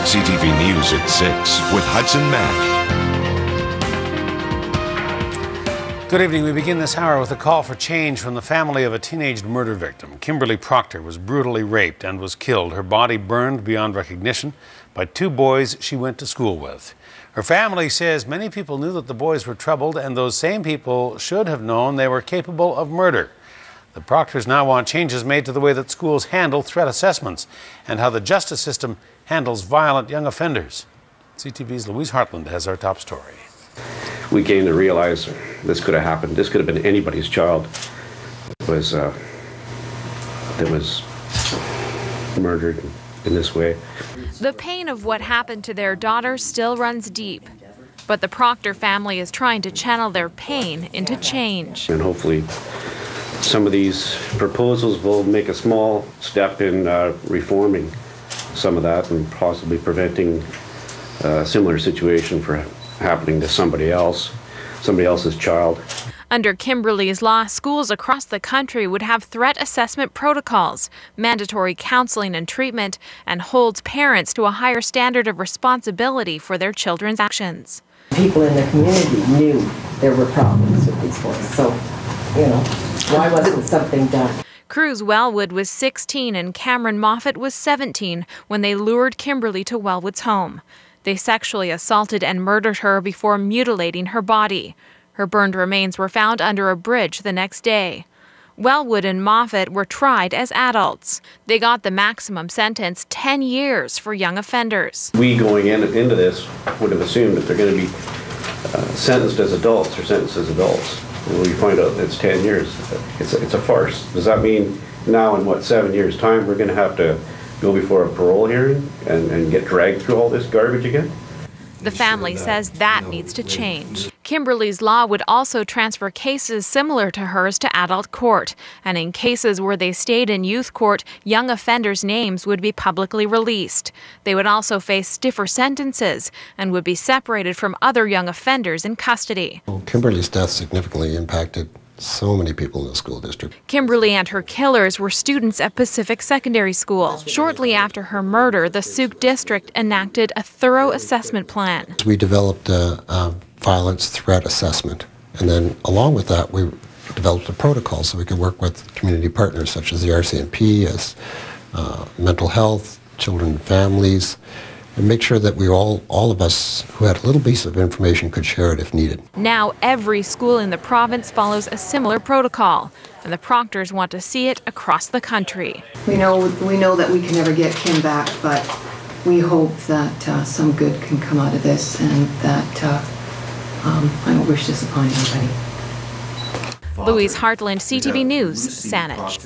CTV News at 6 with Hudson Mack. Good evening. We begin this hour with a call for change from the family of a teenage murder victim. Kimberly Proctor was brutally raped and was killed. Her body burned beyond recognition by two boys she went to school with. Her family says many people knew that the boys were troubled, and those same people should have known they were capable of murder. The Proctors now want changes made to the way that schools handle threat assessments and how the justice system handles violent young offenders. CTV's Louise Hartland has our top story. We came to realize this could have happened. This could have been anybody's child that was murdered in this way. The pain of what happened to their daughter still runs deep, but the Proctor family is trying to channel their pain into change. And hopefully some of these proposals will make a small step in reforming some of that and possibly preventing a similar situation from happening to somebody else's child. Under Kimberly's law, schools across the country would have threat assessment protocols, mandatory counseling and treatment, and holds parents to a higher standard of responsibility for their children's actions. People in the community knew there were problems with these boys, so, why wasn't something done? Cruz Wellwood was 16 and Cameron Moffat was 17 when they lured Kimberly to Wellwood's home. They sexually assaulted and murdered her before mutilating her body. Her burned remains were found under a bridge the next day. Wellwood and Moffat were tried as adults. They got the maximum sentence, 10 years for young offenders. We going into this would have assumed that they're going to be sentenced as adults or sentenced as adults. And we find out it's 10 years. It's a farce. Does that mean now in 7 years' time we're going to have to go before a parole hearing and get dragged through all this garbage again? The family says that needs to change. Kimberly's law would also transfer cases similar to hers to adult court. And in cases where they stayed in youth court, young offenders' names would be publicly released. They would also face stiffer sentences and would be separated from other young offenders in custody. Kimberly's death significantly impacted so many people in the school district. Kimberly and her killers were students at Pacific Secondary School. Shortly after her murder, the Sauk District enacted a thorough assessment plan. We developed a violence threat assessment, and then along with that we developed a protocol so we could work with community partners such as the RCMP, as mental health, children and families, and make sure that we all of us who had a little piece of information could share it if needed. Now every school in the province follows a similar protocol, and the Proctors want to see it across the country. We know that we can never get Kim back, but we hope that some good can come out of this, and that I don't wish this upon anybody. Louise Hartland, CTV News, SAANICH.